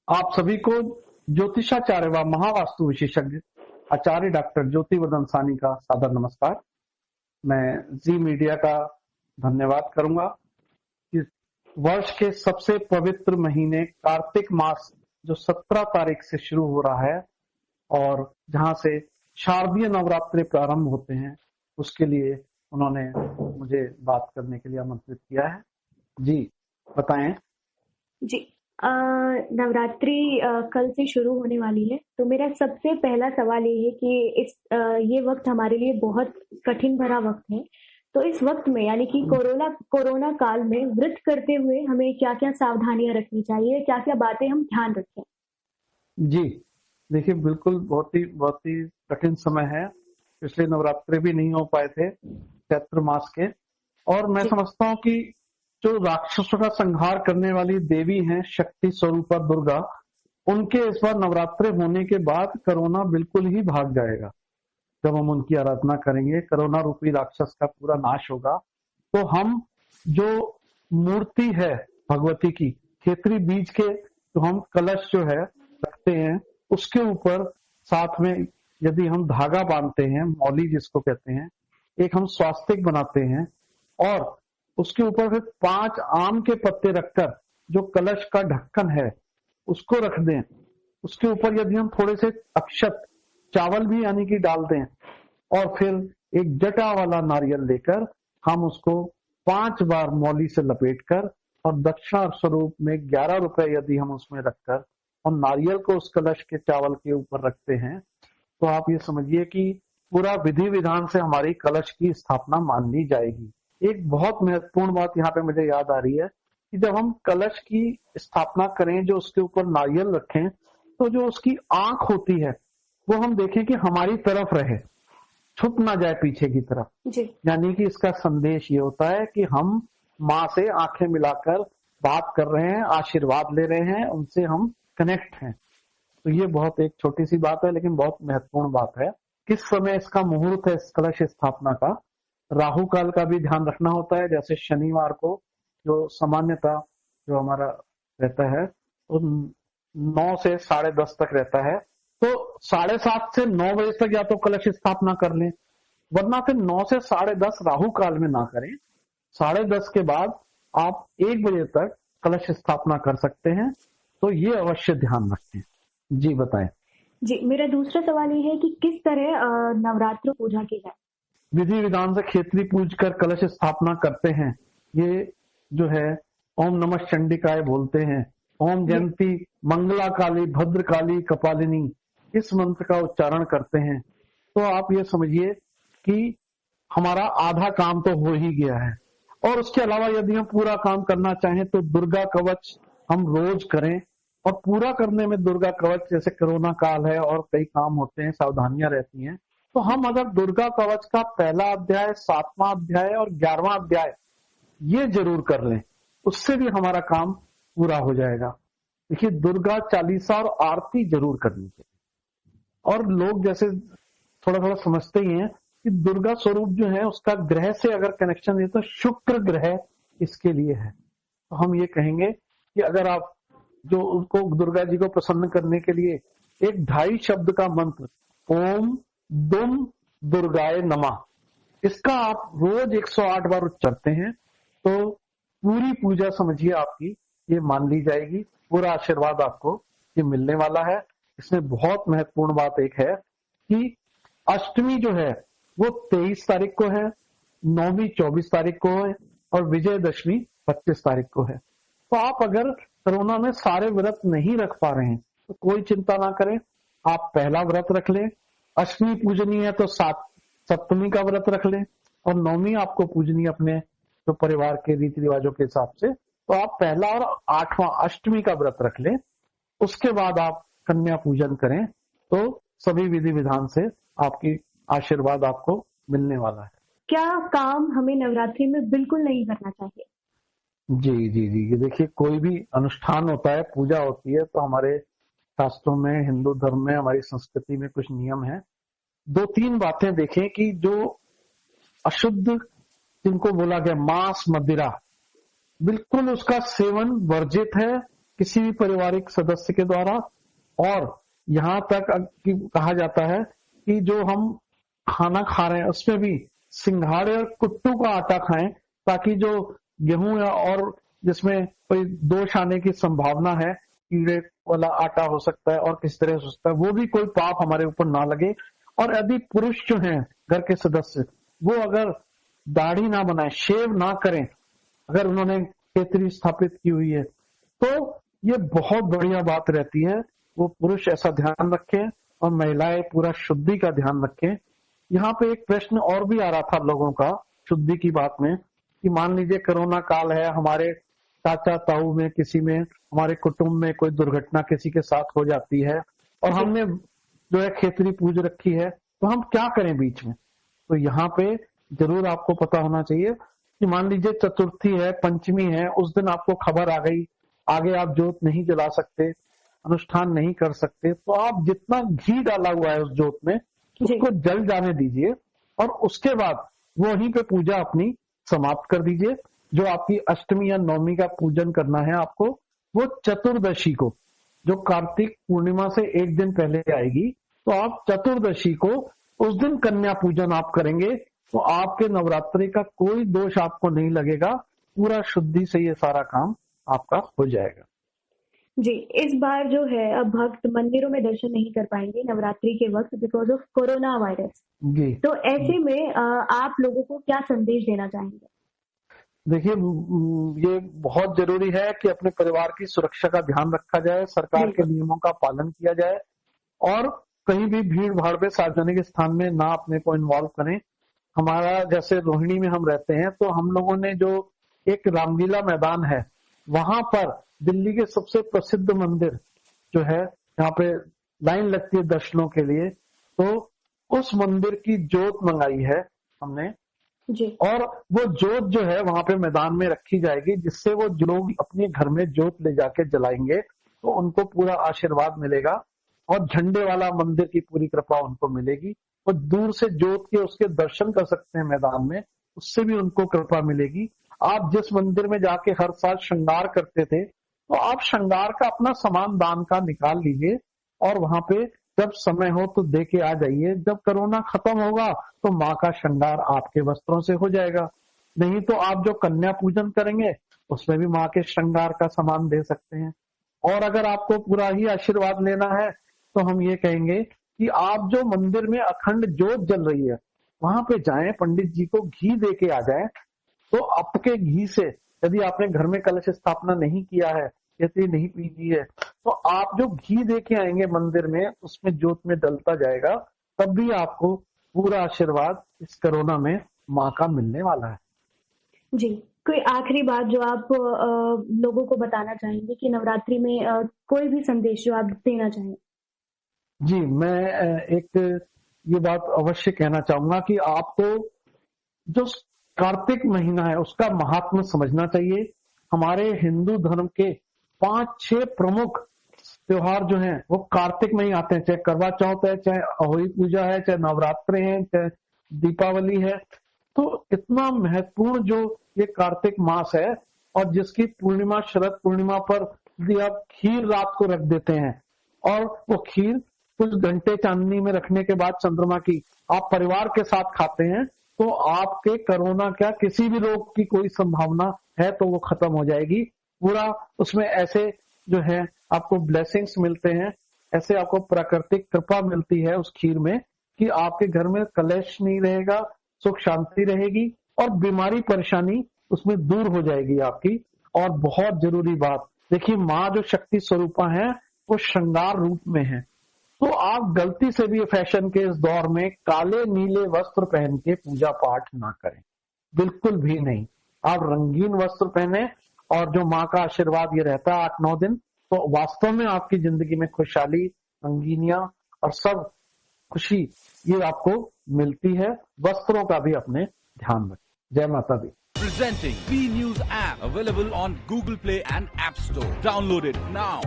आप सभी को ज्योतिषाचार्य व महावास्तु विशेषज्ञ आचार्य डॉक्टर ज्योतिवर्धन सानी का सादर नमस्कार। मैं जी मीडिया का धन्यवाद करूंगा कि वर्ष के सबसे पवित्र महीने कार्तिक मास जो 17 तारीख से शुरू हो रहा है और जहां से शारदीय नवरात्रि प्रारंभ होते हैं, उसके लिए उन्होंने मुझे बात करने के लिए आमंत्रित किया है। जी बताएं। जी नवरात्रि कल से शुरू होने वाली है, तो मेरा सबसे पहला सवाल ये है कि ये वक्त हमारे लिए बहुत कठिन भरा वक्त है। तो इस वक्त में यानी कि कोरोना काल में व्रत करते हुए हमें क्या क्या सावधानियां रखनी चाहिए, क्या क्या बातें हम ध्यान रखें? जी देखिए, बिल्कुल बहुत ही कठिन समय है। पिछले नवरात्रे भी नहीं हो पाए थे चैत्र मास के, और मैं समझता हूँ कि जो राक्षसों का संहार करने वाली देवी हैं, शक्ति स्वरूपा दुर्गा, उनके इस बार नवरात्रे होने के बाद कोरोना बिल्कुल ही भाग जाएगा। जब हम उनकी आराधना करेंगे, कोरोना रूपी राक्षस का पूरा नाश होगा। तो हम जो मूर्ति है भगवती की, खेतरी बीज के जो हम कलश जो है रखते हैं, उसके ऊपर साथ में यदि हम धागा बांधते हैं, मौली जिसको कहते हैं, एक हम स्वास्तिक बनाते हैं और उसके ऊपर फिर 5 आम के पत्ते रखकर जो कलश का ढक्कन है उसको रख दें। उसके ऊपर यदि हम थोड़े से अक्षत चावल भी यानी कि डाल दें और फिर एक जटा वाला नारियल लेकर हम उसको 5 बार मौली से लपेटकर और दक्षिणा स्वरूप में 11 रुपए यदि हम उसमें रखकर और नारियल को उस कलश के चावल के ऊपर रखते हैं, तो आप ये समझिए कि पूरा विधि विधान से हमारी कलश की स्थापना मान ली जाएगी। एक बहुत महत्वपूर्ण बात यहाँ पे मुझे याद आ रही है कि जब हम कलश की स्थापना करें, जो उसके ऊपर नारियल रखें, तो जो उसकी आंख होती है वो हम देखें कि हमारी तरफ रहे, छुप ना जाए पीछे की तरफ। यानी कि इसका संदेश ये होता है कि हम माँ से आंखें मिलाकर बात कर रहे हैं, आशीर्वाद ले रहे हैं, उनसे हम कनेक्ट हैं। तो ये बहुत एक छोटी सी बात है, लेकिन बहुत महत्वपूर्ण बात है। किस समय इसका मुहूर्त है इस कलश स्थापना का, राहु काल का भी ध्यान रखना होता है। जैसे शनिवार को जो सामान्यता जो हमारा रहता है वो 9 से 10:30 तक रहता है, तो 7:30 से 9 बजे तक या तो कलश स्थापना कर लें, वरना फिर 9 से 10:30 राहु काल में ना करें। 10:30 के बाद आप 1 बजे तक कलश स्थापना कर सकते हैं। तो ये अवश्य ध्यान रखें। जी बताएं। जी, मेरा दूसरा सवाल ये है कि किस तरह नवरात्र पूजा की जाए? विधि विधान से खेतरी पूज कर कलश स्थापना करते हैं। ये जो है ओम नमः चंडिकाय बोलते हैं, ओम जयंती मंगला काली भद्र काली कपालिनी, इस मंत्र का उच्चारण करते हैं। तो आप ये समझिए कि हमारा आधा काम तो हो ही गया है। और उसके अलावा यदि हम पूरा काम करना चाहें तो दुर्गा कवच हम रोज करें, और पूरा करने में दुर्गा कवच, जैसे कोरोना काल है और कई काम होते हैं, सावधानियां रहती हैं, तो हम अगर दुर्गा कवच का पहला अध्याय, 7वां अध्याय और 11वां अध्याय ये जरूर कर लें, उससे भी हमारा काम पूरा हो जाएगा। देखिए, दुर्गा चालीसा और आरती जरूर करनी चाहिए। और लोग जैसे थोड़ा थोड़ा समझते ही हैं कि दुर्गा स्वरूप जो है उसका ग्रह से अगर कनेक्शन है तो शुक्र ग्रह इसके लिए है। तो हम ये कहेंगे कि अगर आप जो उनको दुर्गा जी को प्रसन्न करने के लिए एक 2.5 शब्द का मंत्र ओम दुम दुर्गाए नमः, इसका आप रोज 108 बार उच्चारते हैं, तो पूरी पूजा समझिए आपकी ये मान ली जाएगी। पूरा आशीर्वाद आपको ये मिलने वाला है। इसमें बहुत महत्वपूर्ण बात एक है कि अष्टमी जो है वो 23 तारीख को है, नौवीं 24 तारीख को है और विजयदशमी 25 तारीख को है। तो आप अगर कोरोना में सारे व्रत नहीं रख पा रहे हैं तो कोई चिंता ना करें, आप पहला व्रत रख लें। अष्टमी पूजनी है तो सप्तमी का व्रत रख लें, और नौवीं आपको पूजनी अपने तो परिवार के रीति रिवाजों के हिसाब से, तो आप पहला और 8वां अष्टमी का व्रत रख लें। उसके बाद आप कन्या पूजन करें, तो सभी विधि विधान से आपकी आशीर्वाद आपको मिलने वाला है। क्या काम हमें नवरात्रि में बिल्कुल नहीं करना चाहिए? जी जी जी, देखिए, कोई भी अनुष्ठान होता है, पूजा होती है, तो हमारे शास्त्रों में, हिंदू धर्म में, हमारी संस्कृति में कुछ नियम है। 2-3 बातें देखें कि जो अशुद्ध जिनको बोला गया मांस मदिरा, बिल्कुल उसका सेवन वर्जित है। किसी भी पारिवारिक सदस्य के द्वारा। और यहाँ तक कि कहा जाता है कि जो हम खाना खा रहे हैं उसमें भी सिंघाड़े और कुट्टू का आटा खाएं, ताकि जो गेहूं या और जिसमें कोई दोष आने की संभावना है, कीड़े वाला आटा हो सकता है और किस तरह से हो सकता है, वो भी कोई पाप हमारे ऊपर ना लगे। और यदि पुरुष जो हैं घर के सदस्य, वो अगर दाढ़ी ना बनाए, शेव ना करें, अगर उन्होंने खेतरी स्थापित की हुई है, तो ये बहुत बढ़िया बात रहती है। वो पुरुष ऐसा ध्यान रखें और महिलाएं पूरा शुद्धि का ध्यान रखें। यहाँ पे एक प्रश्न और भी आ रहा था लोगों का शुद्धि की बात में, कि मान लीजिए कोरोना काल है, हमारे चाचा ताऊ में किसी में, हमारे कुटुंब में कोई दुर्घटना किसी के साथ हो जाती है और हमने जो है खेतरी पूज रखी है, तो हम क्या करें बीच में। तो यहाँ पे जरूर आपको पता होना चाहिए कि मान लीजिए चतुर्थी है, पंचमी है, उस दिन आपको खबर आ गई, आगे आप जोत नहीं जला सकते, अनुष्ठान नहीं कर सकते, तो आप जितना घी डाला हुआ है उस जोत में उसको जल जाने दीजिए और उसके बाद वहीं पे पूजा अपनी समाप्त कर दीजिए। जो आपकी अष्टमी या नवमी का पूजन करना है आपको, वो चतुर्दशी को, जो कार्तिक पूर्णिमा से एक दिन पहले आएगी, तो आप चतुर्दशी को उस दिन कन्या पूजन आप करेंगे, तो आपके नवरात्रि का कोई दोष आपको नहीं लगेगा, पूरा शुद्धि से ये सारा काम आपका हो जाएगा। जी, इस बार जो है अब भक्त मंदिरों में दर्शन नहीं कर पाएंगे नवरात्रि के वक्त बिकॉज ऑफ कोरोना वायरस जी। तो ऐसे में आप लोगों को क्या संदेश देना चाहेंगे? देखिए, ये बहुत जरूरी है कि अपने परिवार की सुरक्षा का ध्यान रखा जाए, सरकार के नियमों का पालन किया जाए और कहीं भी भीड़ भाड़ में सार्वजनिक स्थान में ना अपने को इन्वॉल्व करें। हमारा जैसे रोहिणी में हम रहते हैं, तो हम लोगों ने जो एक रामलीला मैदान है, वहां पर दिल्ली के सबसे प्रसिद्ध मंदिर जो है, यहाँ पे लाइन लगती है दर्शनों के लिए, तो उस मंदिर की जोत मंगाई है हमने जी। और वो जोत जो है वहां पे मैदान में रखी जाएगी, जिससे वो जो लोग अपने घर में जोत ले जाके जलाएंगे तो उनको पूरा आशीर्वाद मिलेगा और झंडे वाला मंदिर की पूरी कृपा उनको मिलेगी। और दूर से जोत के उसके दर्शन कर सकते हैं मैदान में, उससे भी उनको कृपा मिलेगी। आप जिस मंदिर में जाके हर साल श्रृंगार करते थे, तो आप श्रृंगार का अपना सामान दान का निकाल लीजिए और वहां पे जब समय हो तो दे के आ जाइए। जब कोरोना खत्म होगा तो माँ का श्रृंगार आपके वस्त्रों से हो जाएगा। नहीं तो आप जो कन्या पूजन करेंगे उसमें भी माँ के श्रृंगार का सामान दे सकते हैं। और अगर आपको पूरा ही आशीर्वाद लेना है तो हम ये कहेंगे कि आप जो मंदिर में अखंड जोत जल रही है वहां पे जाएं, पंडित जी को घी दे के आ जाएं। तो आपके घी से, यदि आपने घर में कलश स्थापना नहीं किया है, यदि नहीं पीजी है, तो आप जो घी दे के आएंगे मंदिर में, उसमें जोत में डलता जाएगा, तब भी आपको पूरा आशीर्वाद इस कोरोना में माँ का मिलने वाला है। जी, कोई आखिरी बात जो आप लोगों को बताना चाहेंगे कि नवरात्रि में कोई भी संदेश जो आप देना चाहें? जी, मैं एक ये बात अवश्य कहना चाहूंगा कि आपको जो कार्तिक महीना है उसका महात्म्य समझना चाहिए। हमारे हिंदू धर्म के 5-6 प्रमुख त्योहार जो हैं वो कार्तिक में ही आते हैं, चाहे करवा चौथ है, चाहे अहोई पूजा है, चाहे नवरात्रे हैं, चाहे दीपावली है। तो इतना महत्वपूर्ण जो ये कार्तिक मास है, और जिसकी पूर्णिमा शरद पूर्णिमा पर यदि आप खीर रात को रख देते हैं और वो खीर कुछ घंटे चांदनी में रखने के बाद चंद्रमा की आप परिवार के साथ खाते हैं, तो आपके कोरोना क्या किसी भी रोग की कोई संभावना है तो वो खत्म हो जाएगी। पूरा उसमें ऐसे जो है आपको ब्लेसिंग्स मिलते हैं, ऐसे आपको प्राकृतिक कृपा मिलती है उस खीर में कि आपके घर में कलेश नहीं रहेगा, सुख शांति रहेगी और बीमारी परेशानी उसमें दूर हो जाएगी आपकी। और बहुत जरूरी बात, देखिए माँ जो शक्ति स्वरूपा है वो श्रृंगार रूप में है, तो आप गलती से भी फैशन के इस दौर में काले नीले वस्त्र पहन के पूजा पाठ ना करें, बिल्कुल भी नहीं। आप रंगीन वस्त्र पहने और जो माँ का आशीर्वाद ये रहता है 8-9 दिन, तो वास्तव में आपकी जिंदगी में खुशहाली, रंगीनियां और सब खुशी ये आपको मिलती है। वस्त्रों का भी अपने ध्यान रखें। जय माता दी। Presenting B News app available on Google Play and App Store. Download it now.